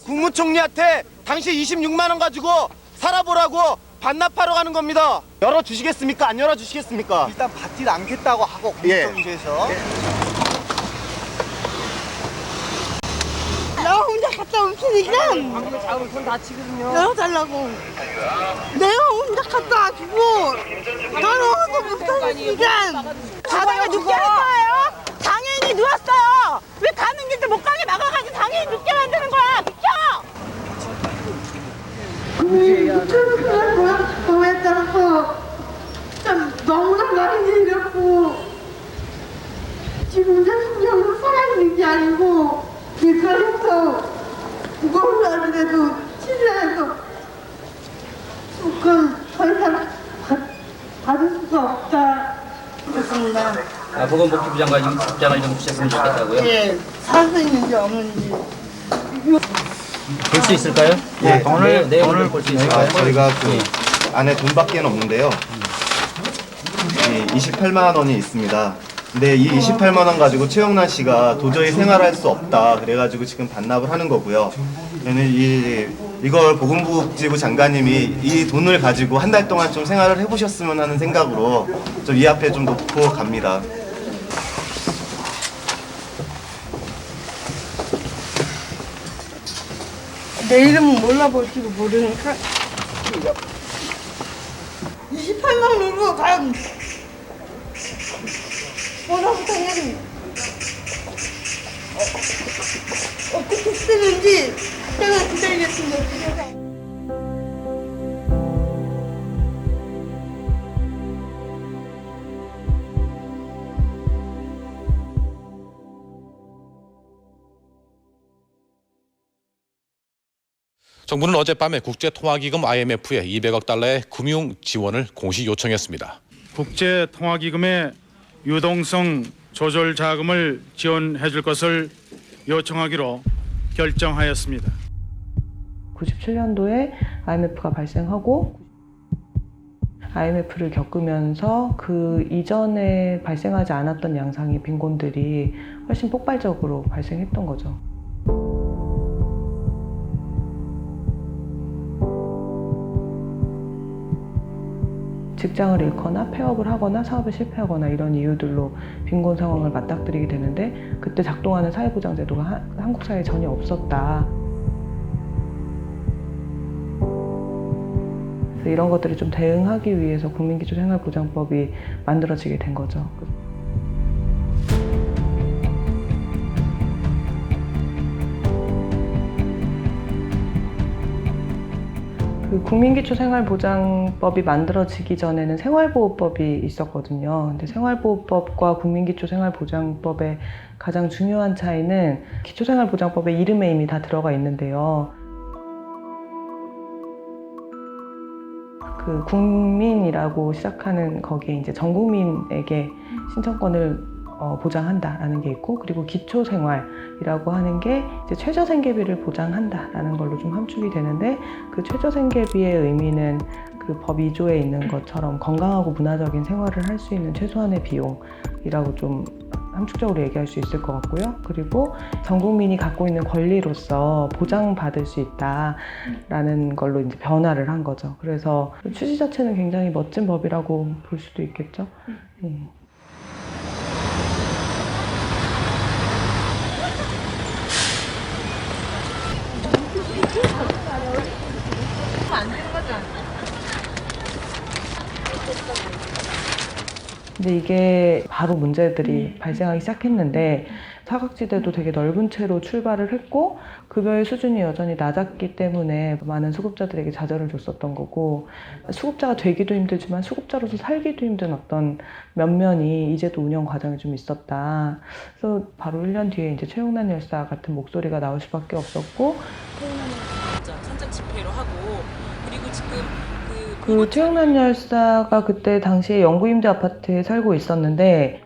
국무총리한테 당시 26만 원 가지고 살아보라고 반납하러 가는 겁니다. 열어주시겠습니까? 안 열어주시겠습니까? 일단 받질 않겠다고 하고 공정위에서 나 혼자 갔다 오시니까 손 다치거든요. 열어달라고. 내가 혼자 갔다 와주고 나는 못하니까 가다가 늦게 왔어요. 장애인이 누웠어요. 왜 가는 길도 못 가게 막아가지고 장애인 늦게 만드는 거야. 비켜! 보였다고 참 너무나 많이 내렸고 지금 자신감으로 살아있는 게 아니고 길가에서 무거운 날에도 치료해서 더 이상 받을 수가 없다. 그렇습니다. 보건복지부 장관이 입장을 좀 주셨으면 좋겠다고요? 예, 살 수 있는지 없는지. 볼 수 있을까요? 예, 내용을 볼 수 있을까요? 저희가 그 안에 돈밖에 없는데요. 이 28만 원이 있습니다. 근데 이 28만 원 가지고 최영란 씨가 도저히 생활할 수 없다. 그래가지고 지금 반납을 하는 거고요. 저는 이걸 보건복지부 장관님이 이 돈을 가지고 한 달 동안 좀 생활을 해보셨으면 하는 생각으로 좀 이 앞에 좀 놓고 갑니다. 내 이름은 몰라볼지도 모르니까 28만 원으로 가면 뭐라부터 해야 돼. 어떻게 쓰는지 제가 기다리겠습니다. 정부는 어젯밤에 국제통화기금 IMF에 200억 달러의 금융 지원을 공시 요청했습니다. 국제통화기금의 유동성 조절 자금을 지원해 줄 것을 요청하기로 결정하였습니다. 97년도에 IMF가 발생하고 IMF를 겪으면서 그 이전에 발생하지 않았던 양상의 빈곤들이 훨씬 폭발적으로 발생했던 거죠. 직장을 잃거나 폐업을 하거나 사업에 실패하거나 이런 이유들로 빈곤 상황을 맞닥뜨리게 되는데 그때 작동하는 사회보장제도가 한국 사회에 전혀 없었다. 그래서 이런 것들을 좀 대응하기 위해서 국민기초생활보장법이 만들어지게 된 거죠. 그 국민기초생활보장법이 만들어지기 전에는 생활보호법이 있었거든요. 근데 생활보호법과 국민기초생활보장법의 가장 중요한 차이는 기초생활보장법의 이름에 이미 다 들어가 있는데요. 그 국민이라고 시작하는 거기에 이제 전 국민에게 신청권을 보장한다라는 게 있고, 그리고 기초생활이라고 하는 게 이제 최저생계비를 보장한다라는 걸로 좀 함축이 되는데, 그 최저생계비의 의미는 그 법 2조에 있는 것처럼 건강하고 문화적인 생활을 할 수 있는 최소한의 비용이라고 좀 함축적으로 얘기할 수 있을 것 같고요. 그리고 전 국민이 갖고 있는 권리로서 보장받을 수 있다라는 걸로 이제 변화를 한 거죠. 그래서 취지 자체는 굉장히 멋진 법이라고 볼 수도 있겠죠. 근데 이게 바로 문제들이 발생하기 시작했는데, 사각지대도 되게 넓은 채로 출발을 했고 급여의 수준이 여전히 낮았기 때문에 많은 수급자들에게 좌절을 줬었던 거고, 수급자가 되기도 힘들지만 수급자로서 살기도 힘든 어떤 면면이 이제도 운영 과정에 좀 있었다. 그래서 바로 1년 뒤에 이제 최용란 열사 같은 목소리가 나올 수밖에 없었고, 현장 집회로 하고, 그리고 지금 그 최용란 열사가 그때 당시에 영구임대 아파트에 살고 있었는데,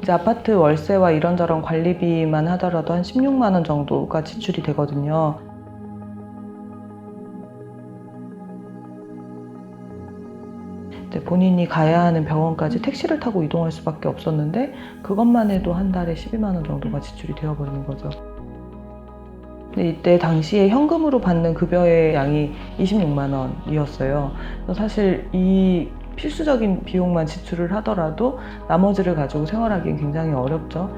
이제 아파트 월세와 이런저런 관리비만 하더라도 한 16만 원 정도가 지출이 되거든요. 이제 본인이 가야 하는 병원까지 택시를 타고 이동할 수밖에 없었는데 그것만 해도 한 달에 12만 원 정도가 지출이 되어버리는 거죠. 근데 이때 당시에 현금으로 받는 급여의 양이 26만 원이었어요. 그래서 사실 이 필수적인 비용만 지출을 하더라도 나머지를 가지고 생활하기엔 굉장히 어렵죠.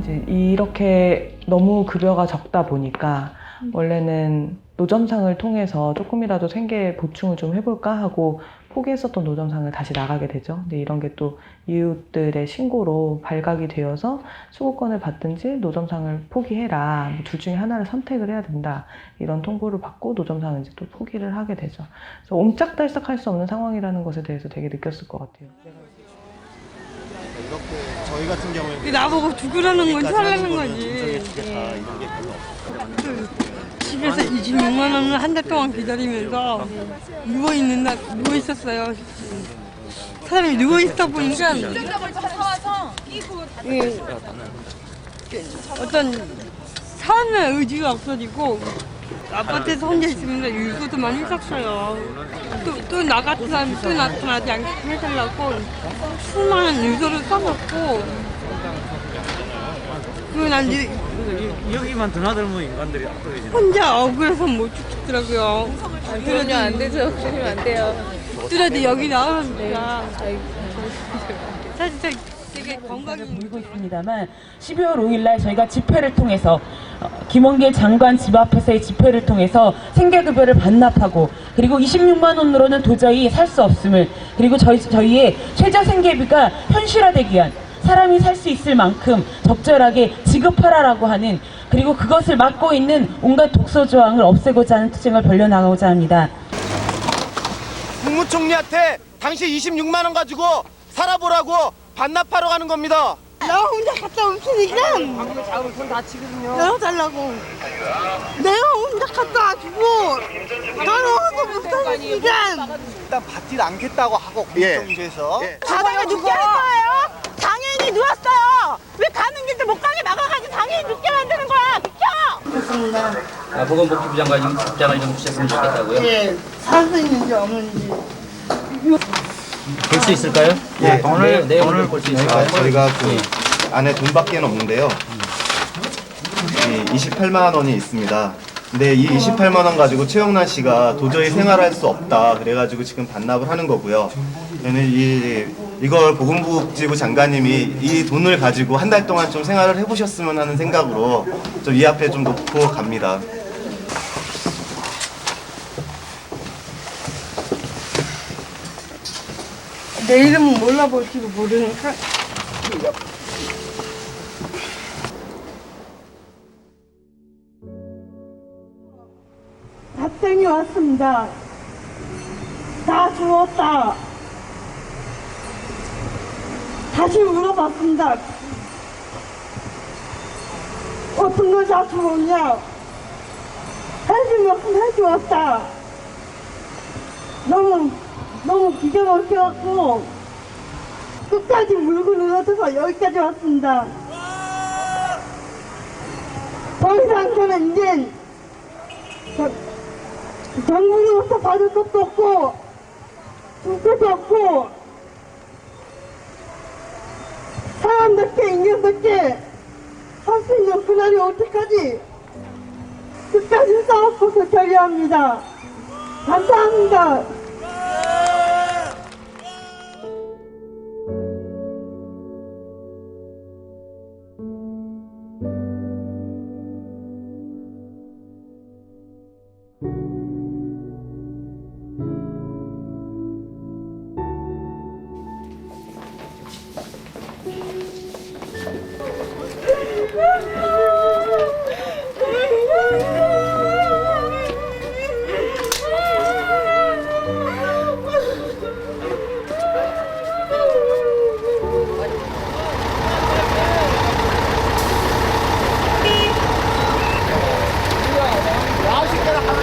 이제 이렇게 너무 급여가 적다 보니까 원래는 노점상을 통해서 조금이라도 생계 보충을 좀 해볼까 하고 포기했었던 노점상을 다시 나가게 되죠. 근데 이런 게 또 이웃들의 신고로 발각이 되어서 수고권을 받든지 노점상을 포기해라. 둘 중에 하나를 선택을 해야 된다. 이런 통보를 받고 노점상을 이제 또 포기를 하게 되죠. 그래서 옴짝달싹할 수 없는 상황이라는 것에 대해서 되게 느꼈을 것 같아요. 이렇게 저희 같은 경우에 나보고 죽으라는 건지 살라는 건지. 인정해주겠다 이런 게 별로 없어요. 집에서 26만 원을 한 달 동안 기다리면서 누워 있었어요. 사람이 누워 있다 보니까 어떤 사는 의지가 없어지고 아파트에서 혼자 있으면서 일도 많이 샀어요. 또 나 같은 사람이 또 나타나지 않게 해달라고 수많은 유서를 써놓고 그리고 난 이제 여기만 드나들면 인간들이 압도해지는. 혼자 억울해서 못 죽겠더라고요. 그러면 안 되죠. 그러면 안 돼요. 그래도 여기 나오면 내가 사실 되게 건강이 보이고 있습니다만 12월 5일 날 저희가 집회를 통해서 김원길 장관 집 앞에서의 집회를 통해서 생계급여를 반납하고 그리고 26만 원으로는 도저히 살 수 없음을 그리고 저희의 최저 생계비가 현실화되기 위한 사람이 살 수 있을 만큼 적절하게 지급하라라고 하는 그리고 그것을 막고 있는 온갖 독소 조항을 없애고자 하는 투쟁을 벌려나가고자 합니다. 국무총리한테 당시 26만 원 가지고 살아보라고 반납하러 가는 겁니다. 나 혼자 갔다 올 테니까 방금 잡은 손 다치거든요. 열어달라고. 내가 혼자 갔다 와주고 나는 못하니까 일단 받질 않겠다고 하고 공정위에서 가다가 눕게 할 거예요? 당연히 누웠어요. 왜 가는 길도 못 가게 막아가지고 당연히 눕게 만드는 거야. 비켜! 좋습니다. 보건복지부 장관이 좀 주셨으면 좋겠다고요. 예, 살 수 있는지 없는지. 볼 수 있을까요? 예, 내용을 볼 수 있을까요? 저희가 그 안에 돈밖에 없는데요. 이 28만 원이 있습니다. 근데 이 28만 원 가지고 최영란 씨가 도저히 생활할 수 없다. 그래가지고 지금 반납을 하는 거고요. 저는 이걸 보건복지부 장관님이 이 돈을 가지고 한 달 동안 좀 생활을 해보셨으면 하는 생각으로 좀 이 앞에 좀 놓고 갑니다. 내 이름은 몰라볼지도 모르니까. 학생이 왔습니다. 다 죽었다. 다시 물어봤습니다. 어떤 걸 다 죽었냐? 해줄 만큼 해주었다. 너무 기가 막혀갖고 끝까지 물고 늘어져서 여기까지 왔습니다. 더 이상 저는 이제 정부로부터 받을 것도 없고 줄 것도 없고 사람답게 인간답게 할 수 있는 그날이 올 때까지 끝까지 싸워서 결의합니다. 감사합니다.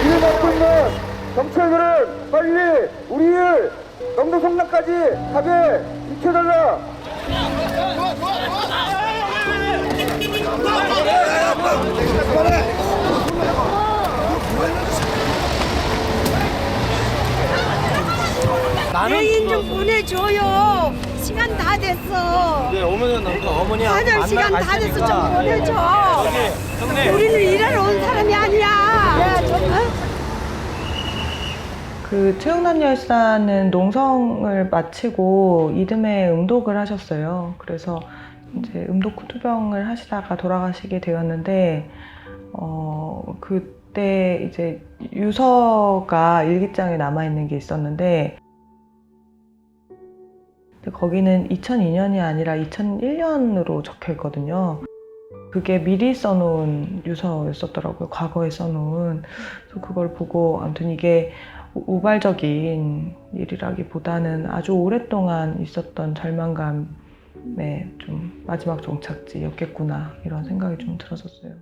지금 먹고 있는 경찰들은 빨리 우리를 영도 성남까지 가게 지켜달라. 좋아. 여인 좀 보내줘요. 시간 다 됐어. 네, 어머니 다들 시간 다 됐어. 좀 보내줘. 우리는 일하러 온 사람이 아니야. 그 최영란 열사는 농성을 마치고 이듬해 음독을 하셨어요. 그래서 이제 음독 후 투병을 하시다가 돌아가시게 되었는데, 그때 이제 유서가 일기장에 남아있는 게 있었는데, 거기는 2002년이 아니라 2001년으로 적혀 있거든요. 그게 미리 써놓은 유서였었더라고요. 과거에 써놓은. 그래서 그걸 보고 아무튼 이게 우발적인 일이라기보다는 아주 오랫동안 있었던 절망감의 좀 마지막 종착지였겠구나 이런 생각이 좀 들었었어요.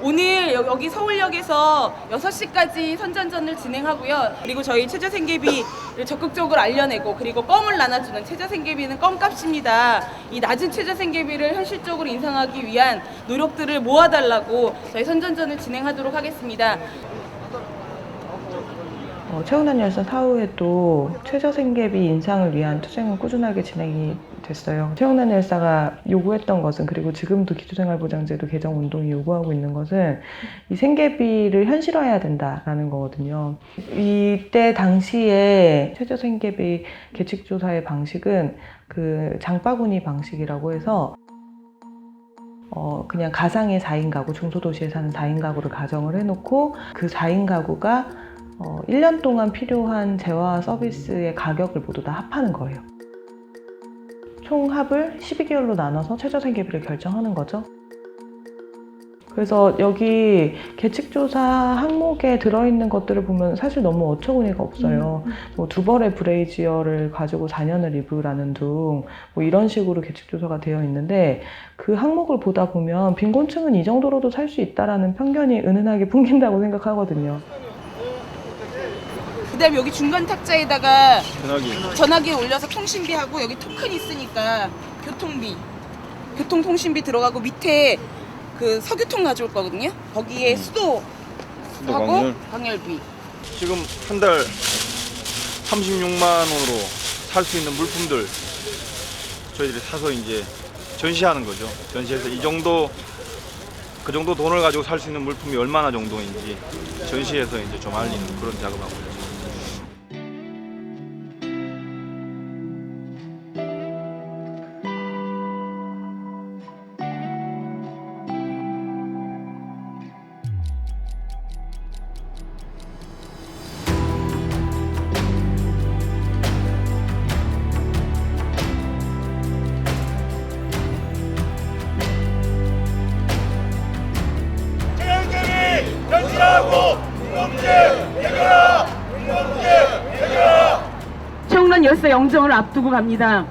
오늘 여기 서울역에서 6시까지 선전전을 진행하고요. 그리고 저희 최저생계비를 적극적으로 알려내고, 그리고 껌을 나눠주는 최저생계비는 껌값입니다. 이 낮은 최저생계비를 현실적으로 인상하기 위한 노력들을 모아달라고 저희 선전전을 진행하도록 하겠습니다. 최영란 열사 사후에도 최저생계비 인상을 위한 투쟁은 꾸준하게 진행이 됐어요. 최영란 열사가 요구했던 것은, 그리고 지금도 기초생활보장제도 개정 운동이 요구하고 있는 것은 이 생계비를 현실화해야 된다라는 거거든요. 이때 당시에 최저생계비 계측조사의 방식은 그 장바구니 방식이라고 해서 그냥 가상의 4인 가구, 중소도시에 사는 4인 가구를 가정을 해놓고 그 4인 가구가 1년 동안 필요한 재화 서비스의 가격을 모두 다 합하는 거예요. 총 합을 12개월로 나눠서 최저생계비를 결정하는 거죠. 그래서 여기 계측조사 항목에 들어있는 것들을 보면 사실 너무 어처구니가 없어요. 뭐 두 벌의 브레이지어를 가지고 4년을 입으라는 둥, 뭐 이런 식으로 계측조사가 되어 있는데, 그 항목을 보다 보면 빈곤층은 이 정도로도 살 수 있다라는 편견이 은은하게 풍긴다고 생각하거든요. 그 다음에 여기 중간 탁자에다가 전화기 올려서 통신비하고, 여기 토큰 있으니까 교통비, 교통통신비 들어가고, 밑에 그 석유통 가져올 거거든요. 거기에 수도 하고 광열비. 지금 한 달 36만 원으로 살 수 있는 물품들 저희들이 사서 이제 전시하는 거죠. 전시해서 이 정도, 그 정도 돈을 가지고 살 수 있는 물품이 얼마나 정도인지 전시해서 이제 좀 알리는 그런 작업하고 있습니다. 최영란 열사 영정을 앞두고 갑니다.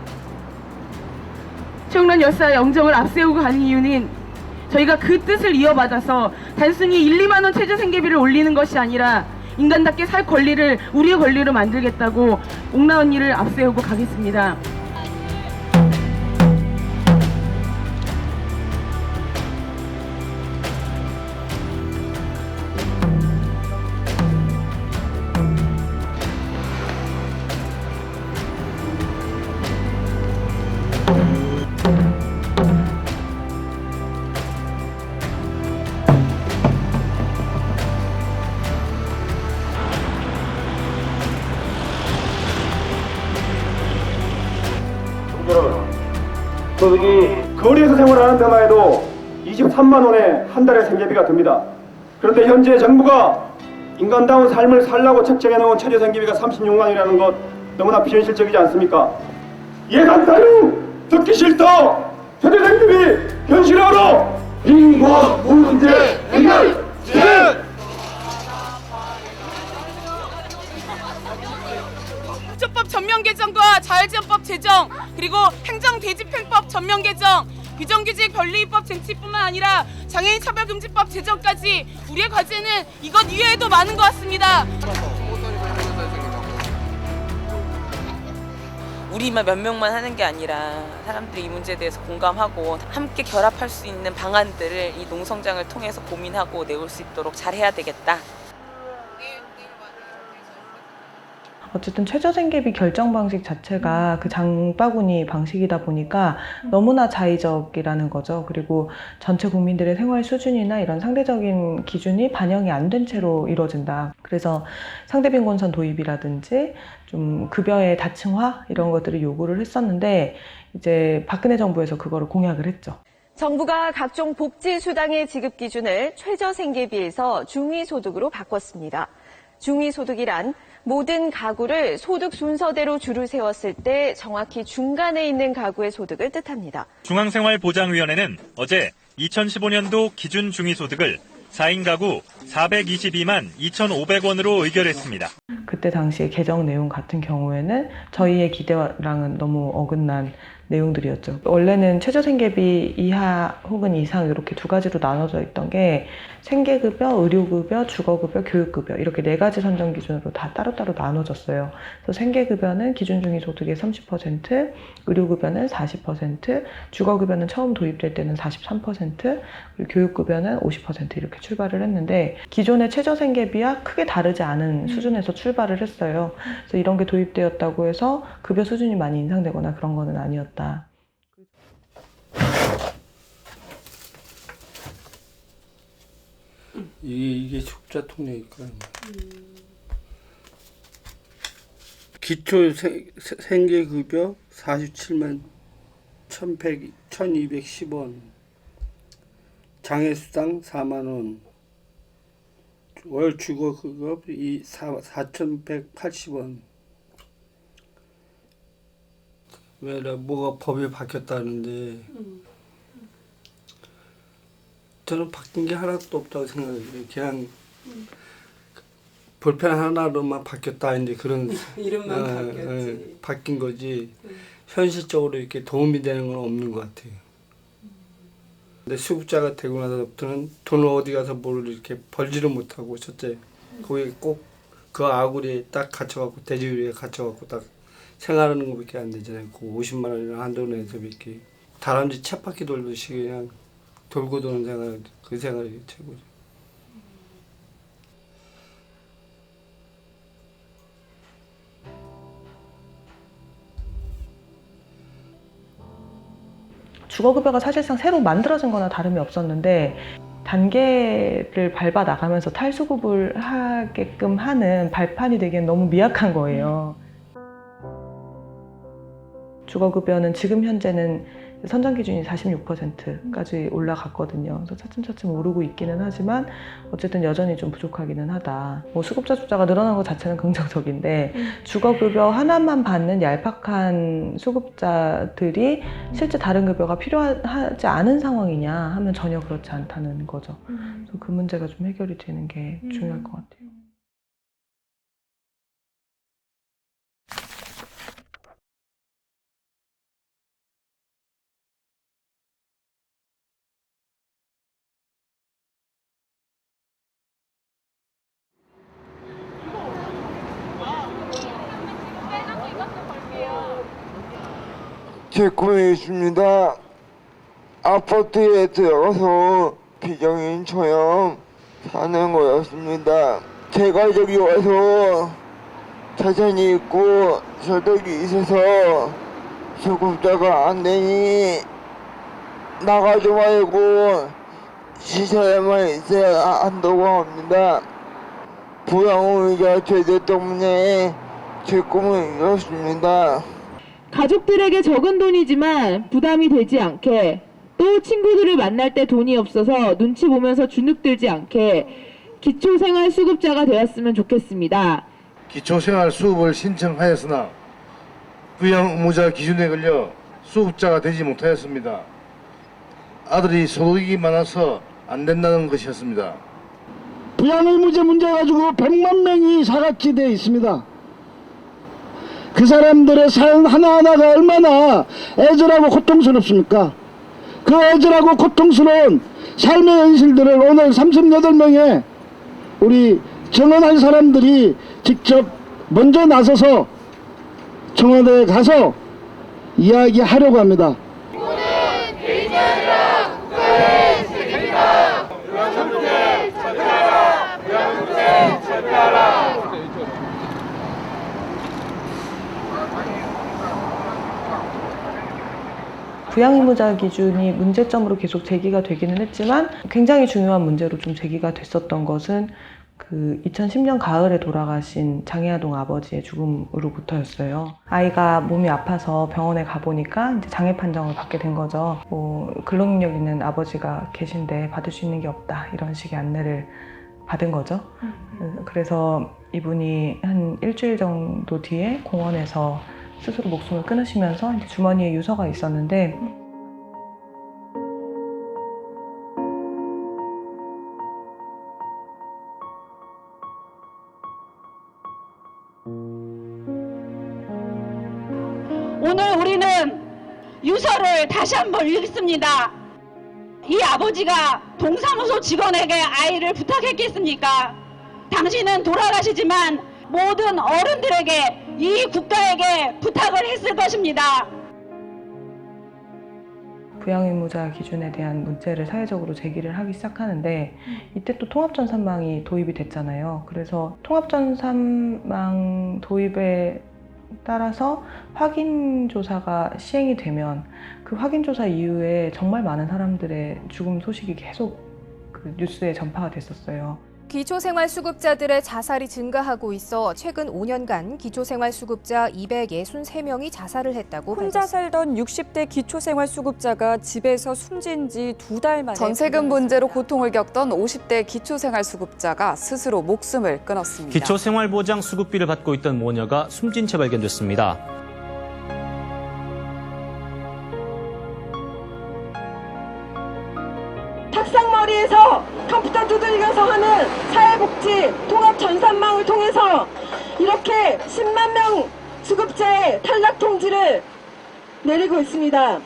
최영란 열사 영정을 앞세우고 가는 이유는 저희가 그 뜻을 이어받아서 단순히 1, 2만 원 최저생계비를 올리는 것이 아니라 인간답게 살 권리를 우리의 권리로 만들겠다고 옥나 언니를 앞세우고 가겠습니다. 여러분, 소득이 거리에서 생활하는 데만 해도 23만 원의 한 달의 생계비가 듭니다. 그런데 현재 정부가 인간다운 삶을 살라고 책정해놓은 최저 생계비가 36만 원이라는 것 너무나 비현실적이지 않습니까? 예간다요 듣기 싫다. 최저 생계비 현실화로 빈곤 문제 해결 진행. 국조법 전면 개정과 자율지원법 제정, 그리고 행정대집행법 전면 개정, 비정규직 변리입법 쟁취뿐만 아니라 장애인 차별금지법 제정까지 우리의 과제는 이것 이외에도 많은 것 같습니다. 우리만 몇 명만 하는 게 아니라 사람들이 이 문제에 대해서 공감하고 함께 결합할 수 있는 방안들을 이 농성장을 통해서 고민하고 내올 수 있도록 잘해야 되겠다. 어쨌든 최저생계비 결정 방식 자체가 그 장바구니 방식이다 보니까 너무나 자의적이라는 거죠. 그리고 전체 국민들의 생활 수준이나 이런 상대적인 기준이 반영이 안 된 채로 이루어진다. 그래서 상대빈곤선 도입이라든지 좀 급여의 다층화 이런 것들을 요구를 했었는데 이제 박근혜 정부에서 그거를 공약을 했죠. 정부가 각종 복지수당의 지급 기준을 최저생계비에서 중위소득으로 바꿨습니다. 중위소득이란 모든 가구를 소득 순서대로 줄을 세웠을 때 정확히 중간에 있는 가구의 소득을 뜻합니다. 중앙생활보장위원회는 어제 2015년도 기준 중위소득을 4인 가구 422만 2,500원으로 의결했습니다. 그때 당시에 개정 내용 같은 경우에는 저희의 기대랑은 너무 어긋난 내용들이었죠. 원래는 최저생계비 이하 혹은 이상 이렇게 두 가지로 나눠져 있던 게 생계급여, 의료급여, 주거급여, 교육급여 이렇게 네 가지 선정 기준으로 다 따로따로 나눠졌어요. 그래서 생계급여는 기준중위소득의 30%, 의료급여는 40%, 주거급여는 처음 도입될 때는 43%, 그리고 교육급여는 50% 이렇게 출발을 했는데 기존의 최저생계비와 크게 다르지 않은 수준에서 출발을 했어요. 그래서 이런 게 도입되었다고 해서 급여 수준이 많이 인상되거나 그런 거는 아니었다. 이게 숫자 통계니까요. 기초 생계급여 47만 1210원, 장애수당 4만원, 월 주거급여 4180원. 왜 뭐가 법이 바뀌었다는데 저는 바뀐 게 하나도 없다고 생각해요. 그냥 볼펜 하나로만 바뀌었다 이제 그런 이름만 바뀌었지. 바뀐 거지 현실적으로 이렇게 도움이 되는 건 없는 것 같아요. 근데 수급자가 되고 나서부터는 돈을 어디 가서 뭘 이렇게 벌지를 못하고 첫째 거기 꼭 그 아구리에 딱 갇혀갖고 돼지우리에 갇혀갖고 딱 생활하는 것밖에 안 되잖아요. 그 50만 원이나 한도 내서 이렇게 다람쥐 쳇바퀴 돌듯이 그냥 돌고 도는 생활, 그 생활이 최고죠. 주거급여가 사실상 새로 만들어진 거나 다름이 없었는데 단계를 밟아 나가면서 탈수급을 하게끔 하는 발판이 되기엔 너무 미약한 거예요. 주거급여는 지금 현재는 선정 기준이 46%까지 올라갔거든요. 그래서 차츰차츰 오르고 있기는 하지만 어쨌든 여전히 좀 부족하기는 하다. 뭐 수급자 숫자가 늘어난 것 자체는 긍정적인데 주거급여 하나만 받는 얄팍한 수급자들이 실제 다른 급여가 필요하지 않은 상황이냐 하면 전혀 그렇지 않다는 거죠. 그래서 그 문제가 좀 해결이 되는 게 중요할 것 같아요. 제 꿈이 있습니다. 아파트에 들어가서 비정인처럼 사는 거였습니다. 제 가족이 와서 자산이 있고 소득이 있어서 수급자가 안 되니 나가지 말고 시설에만 있어야 한다고 합니다. 부양의자 제도 때문에 제 꿈을 이뤘습니다. 가족들에게 적은 돈이지만 부담이 되지 않게 또 또 친구들을 만날 때 돈이 없어서 눈치 보면서 주눅들지 않게 기초생활수급자가 되었으면 좋겠습니다. 기초생활수급을 신청하였으나 부양 의무자 기준에 걸려 수급자가 되지 못하였습니다. 아들이 소득이 많아서 안 된다는 것이었습니다. 부양 의무자 문제 가지고 100만 명이 사각지대에 있습니다. 그 사람들의 삶 하나하나가 얼마나 애절하고 고통스럽습니까? 그 애절하고 고통스러운 삶의 현실들을 오늘 38명의 우리 정언할 사람들이 직접 먼저 나서서 청와대에 가서 이야기하려고 합니다. 부양의무자 기준이 문제점으로 계속 제기가 되기는 했지만 굉장히 중요한 문제로 좀 제기가 됐었던 것은 그 2010년 가을에 돌아가신 장애아동 아버지의 죽음으로부터였어요. 아이가 몸이 아파서 병원에 가보니까 이제 장애 판정을 받게 된 거죠. 뭐 근로능력 있는 아버지가 계신데 받을 수 있는 게 없다 이런 식의 안내를 받은 거죠. 그래서 이분이 한 일주일 정도 뒤에 공원에서 스스로 목숨을 끊으시면서 이제 주머니에 유서가 있었는데 오늘 우리는 유서를 다시 한번 읽습니다. 이 아버지가 동사무소 직원에게 아이를 부탁했겠습니까? 당신은 돌아가시지만 모든 어른들에게 이 국가에게 부탁을 했을 것입니다. 부양의무자 기준에 대한 문제를 사회적으로 제기를 하기 시작하는데 이때 또 통합전산망이 도입이 됐잖아요. 그래서 통합전산망 도입에 따라서 확인조사가 시행이 되면 그 확인조사 이후에 정말 많은 사람들의 죽음 소식이 계속 그 뉴스에 전파가 됐었어요. 기초생활수급자들의 자살이 증가하고 있어 최근 5년간 기초생활수급자 263명이 자살을 했다고 혼자 살던 60대 기초생활수급자가 집에서 숨진 지 2달 만에 전세금 문제로 고통을 겪던 50대 기초생활수급자가 스스로 목숨을 끊었습니다. 기초생활보장 수급비를 받고 있던 모녀가 숨진 채 발견됐습니다. 탁상머리에서 컴퓨터 두들겨서 하는 사회복지 통합전산망을 통해서 이렇게 10만 명 수급자의 탈락 통지를 내리고 있습니다.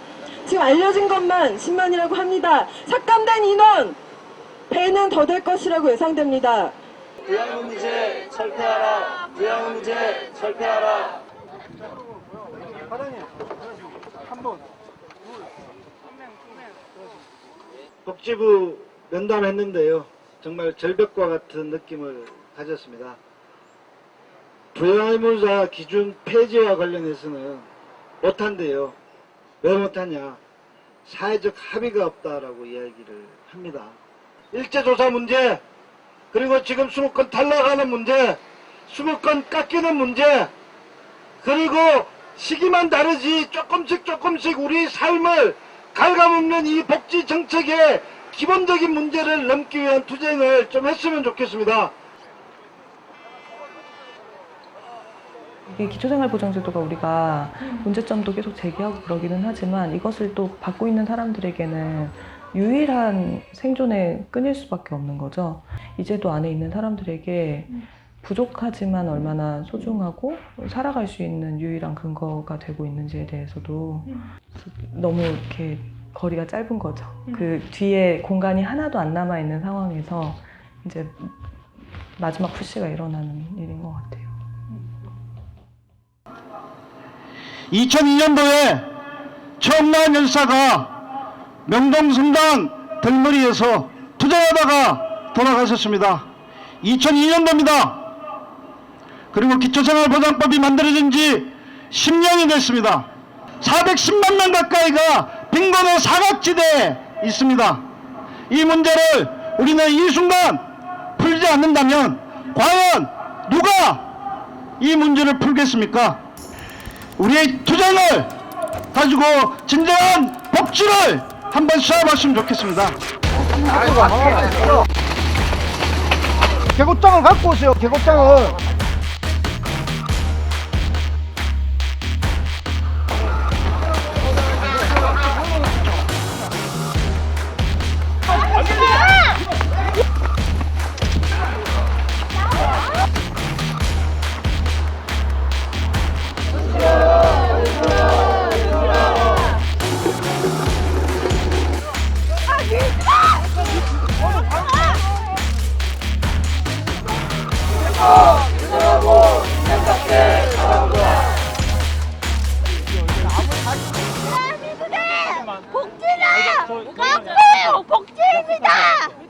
지금 알려진 것만 10만이라고 합니다. 삭감된 인원 배는 더 될 것이라고 예상됩니다. 부양의무제 철폐하라. 부양의무제 철폐하라. 한번 복지부 면담했는데요. 정말 절벽과 같은 느낌을 가졌습니다. 부양의무자 기준 폐지와 관련해서는 못한대요. 왜 못하냐? 사회적 합의가 없다라고 이야기를 합니다. 일제조사 문제, 그리고 지금 수급권 탈락하는 문제, 수급권 깎이는 문제, 그리고 시기만 다르지 조금씩 우리 삶을 갉아먹는 이 복지 정책의 기본적인 문제를 넘기 위한 투쟁을 좀 했으면 좋겠습니다. 이게 기초생활보장제도가 우리가 문제점도 계속 제기하고 그러기는 하지만 이것을 또 받고 있는 사람들에게는 유일한 생존의 끈일 수밖에 없는 거죠. 이 제도 안에 있는 사람들에게 부족하지만 얼마나 소중하고 살아갈 수 있는 유일한 근거가 되고 있는지에 대해서도 너무 이렇게 거리가 짧은 거죠. 그 뒤에 공간이 하나도 안 남아 있는 상황에서 이제 마지막 푸시가 일어나는 일인 것 같아요. 2002년도에 최홍란 열사가 명동성당 덜머리에서 투쟁하다가 돌아가셨습니다. 2002년도입니다. 그리고 기초생활보장법이 만들어진 지 10년이 됐습니다. 410만 명 가까이가 빈곤의 사각지대에 있습니다. 이 문제를 우리는 이 순간 풀지 않는다면 과연 누가 이 문제를 풀겠습니까? 우리의 투쟁을 가지고 진정한 복지를 한번 시험하시면 좋겠습니다. 개고장을 갖고 오세요. 개고장을.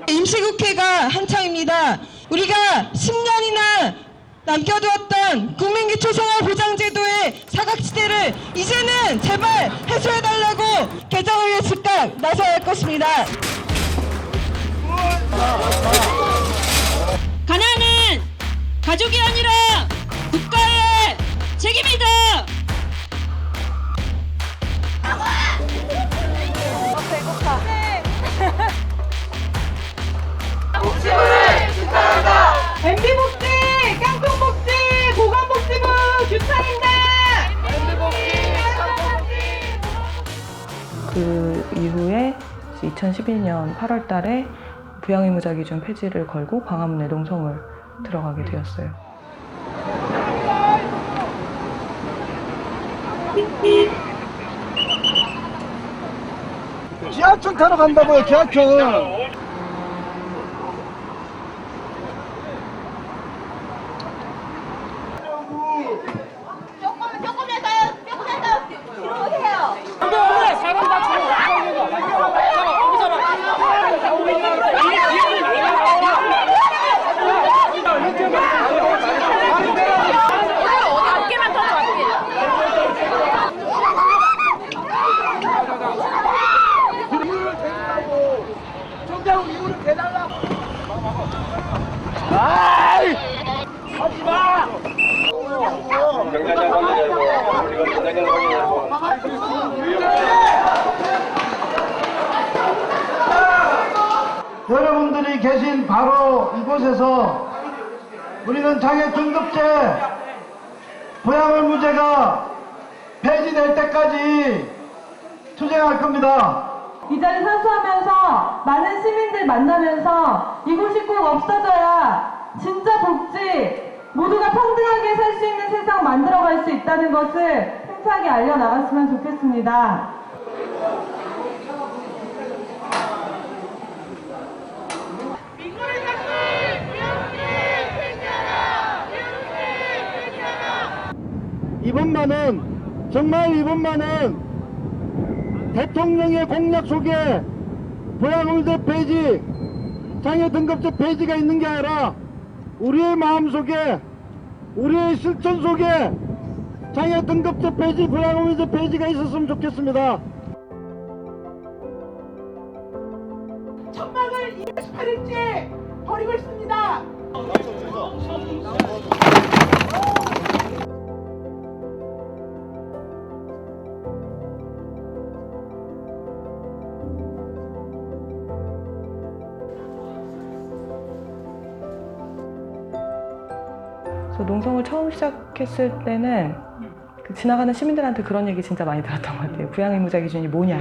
임시국회가 한창입니다. 우리가 10년이나 남겨두었던 국민기초생활보장제도의 사각지대를 이제는 제발 해소해달라고 개정을 위해 즉각 나서야 할 것입니다. 가난은 가족이 아니라 국가의 책임이다. 배고파. 복지부를 규탄한다. MB 복지, 깡통 복지, 보건 복지부 규탄한다. 그 이후에 2012년 8월 달에 부양의무자 기준 폐지를 걸고 광화문에 농성을 들어가게 되었어요. 지하철 타러 간다고요, 지하철. 여러분들이 계신 바로 이곳에서 우리는 장애 등급제 부양의무제가 폐지될 때까지 투쟁할 겁니다. 이 자리 선수하면서 많은 시민들 만나면서 이곳이 꼭 없어져야 진짜 복지, 모두가 평등하게 살 수 있는 세상 만들어갈 수 있다는 것을 힘차게 알려나갔으면 좋겠습니다. 이번만은 정말 이번만은 대통령의 공약 속에 부양의무제 폐지, 장애 등급제 폐지가 있는 게 아니라 우리의 마음 속에, 우리의 실천 속에 장애 등급제 폐지, 부양의무제 폐지가 있었으면 좋겠습니다. 천막을 218일째 버리고 있습니다. 농성을 처음 시작했을 때는 지나가는 시민들한테 그런 얘기 진짜 많이 들었던 것 같아요. 부양의무자 기준이 뭐냐,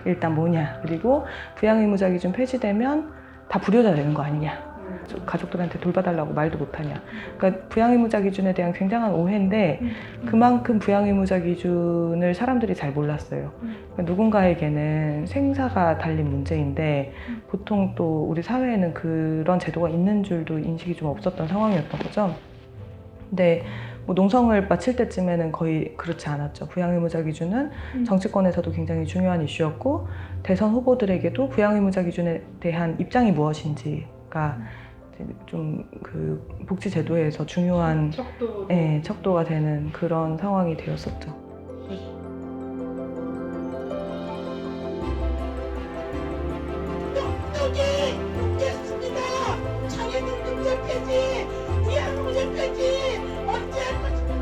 일단 뭐냐, 그리고 부양의무자 기준 폐지되면 다 불효자 되는 거 아니냐, 가족들한테 돌봐달라고 말도 못하냐. 그러니까 부양의무자 기준에 대한 굉장한 오해인데 그만큼 부양의무자 기준을 사람들이 잘 몰랐어요. 그러니까 누군가에게는 생사가 달린 문제인데 보통 또 우리 사회에는 그런 제도가 있는 줄도 인식이 좀 없었던 상황이었던 거죠. 근데 뭐 농성을 마칠 때쯤에는 거의 그렇지 않았죠. 부양의무자 기준은 정치권에서도 굉장히 중요한 이슈였고 대선 후보들에게도 부양의무자 기준에 대한 입장이 무엇인지가 좀 그 복지 제도에서 중요한 척도가 되는 그런 상황이 되었었죠. 여기 묻겠습니다. 장애 등급제 폐지, 부양의무제 폐지 언제 할 것입니까?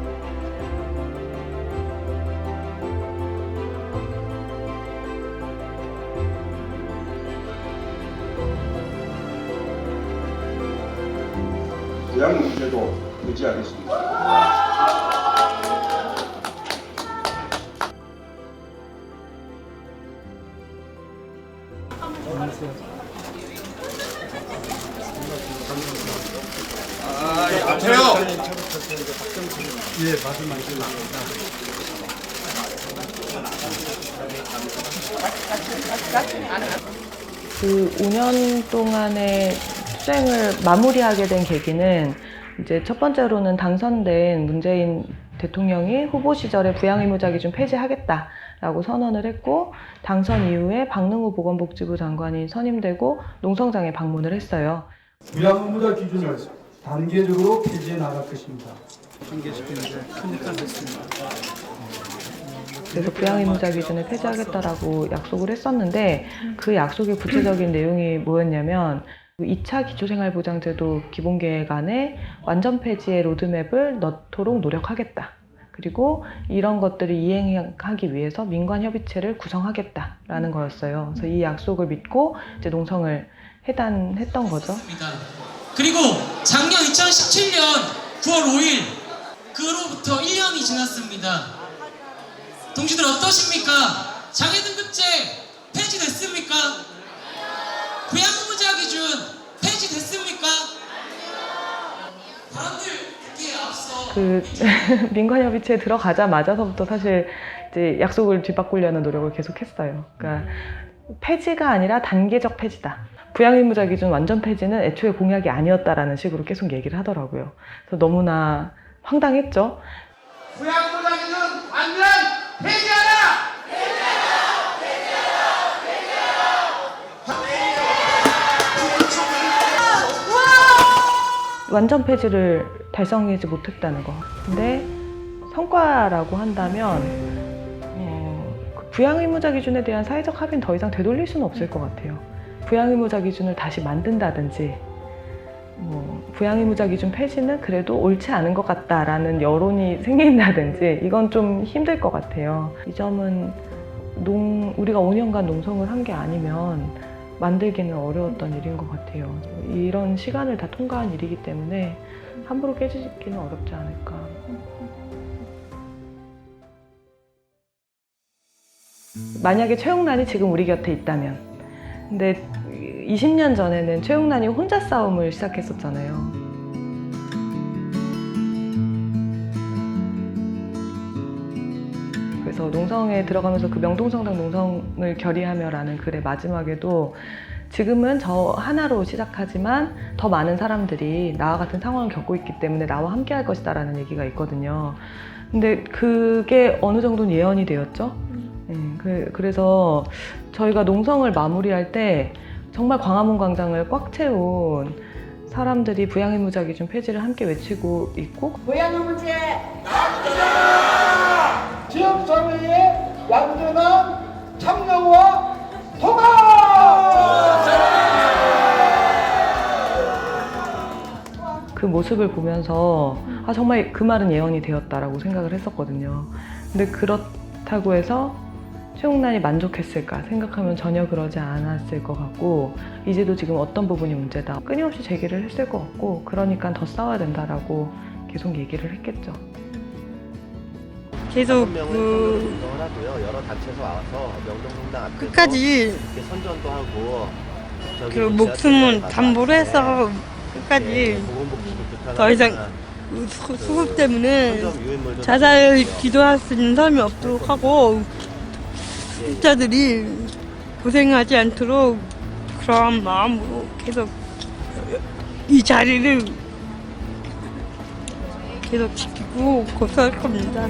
부양 문제도 의지하겠습니다. 앞에요. 예, 말씀하십니다. 그 5년 동안의 투쟁을 마무리하게 된 계기는 이제 첫 번째로는 당선된 문재인 대통령이 후보 시절에 부양의무자 기준 폐지하겠다라고 선언을 했고, 당선 이후에 박능우 보건복지부 장관이 선임되고 농성장에 방문을 했어요. 부양의무자 기준을 단계적으로 폐지해 나갈 것입니다. 한계시키는데 큰 역할을 했습니다. 그래서 부양의무자 기준을 폐지하겠다라고 약속을 했었는데, 그 약속의 구체적인 내용이 뭐였냐면 2차 기초생활보장제도 기본계획안에 완전 폐지의 로드맵을 넣도록 노력하겠다. 그리고 이런 것들을 이행하기 위해서 민관협의체를 구성하겠다라는 거였어요. 그래서 이 약속을 믿고 이제 농성을 해단했던 거죠. 그리고 작년 2017년 9월 5일 그로부터 1년이 지났습니다. 동지들 어떠십니까? 장애 등급제 폐지됐습니까? 부양의무자 기준 폐지됐습니까? 바람들에 앞서 그 민관협의체에 들어가자마자서부터 사실 이제 약속을 뒤바꾸려는 노력을 계속했어요. 그러니까 폐지가 아니라 단계적 폐지다. 부양의무자 기준 완전 폐지는 애초에 공약이 아니었다라는 식으로 계속 얘기를 하더라고요. 그래서 너무나 황당했죠. 부양의무자 기준 완전 폐지하라! 완전 폐지를 달성하지 못했다는 거. 근데 성과라고 한다면 그 부양의무자 기준에 대한 사회적 합의는 더 이상 되돌릴 수는 없을 것 같아요. 부양의무자 기준을 다시 만든다든지, 부양의무자 기준 폐지는 그래도 옳지 않은 것 같다라는 여론이 생긴다든지, 이건 좀 힘들 것 같아요. 이 점은 우리가 5년간 농성을 한 게 아니면 만들기는 어려웠던 일인 것 같아요. 이런 시간을 다 통과한 일이기 때문에 함부로 깨지기는 어렵지 않을까. 만약에 최용란이 지금 우리 곁에 있다면, 근데 20년 전에는 최용란이 혼자 싸움을 시작했었잖아요. 그래서 농성에 들어가면서 그 명동성당 농성을 결의하며라는 글의 마지막에도 지금은 저 하나로 시작하지만 더 많은 사람들이 나와 같은 상황을 겪고 있기 때문에 나와 함께 할 것이다 라는 얘기가 있거든요. 근데 그게 어느 정도는 예언이 되었죠. 그래서 저희가 농성을 마무리할 때 정말 광화문 광장을 꽉 채운 사람들이 부양의무자 기준 폐지를 함께 외치고 있고, 부양의무제 지역사회의 완전한 참여와 통합! 그 모습을 보면서 정말 그 말은 예언이 되었다라고 생각을 했었거든요. 근데 그렇다고 해서 최용란이 만족했을까 생각하면 전혀 그러지 않았을 것 같고, 이제도 지금 어떤 부분이 문제다 끊임없이 제기를 했을 것 같고, 그러니까 더 싸워야 된다라고 계속 얘기를 했겠죠. 계속 하고요. 여러 단체에서 와서 명동성당 앞에서 끝까지 선전도 하고 그 목숨은 담보로 해서 끝까지 더 이상 수급 때문에 자살 기도할 수 있는 사람이 없도록 하고 수급자들이 고생하지 않도록 그런 마음으로 계속 이 자리를 계속 지키고 고수할 겁니다.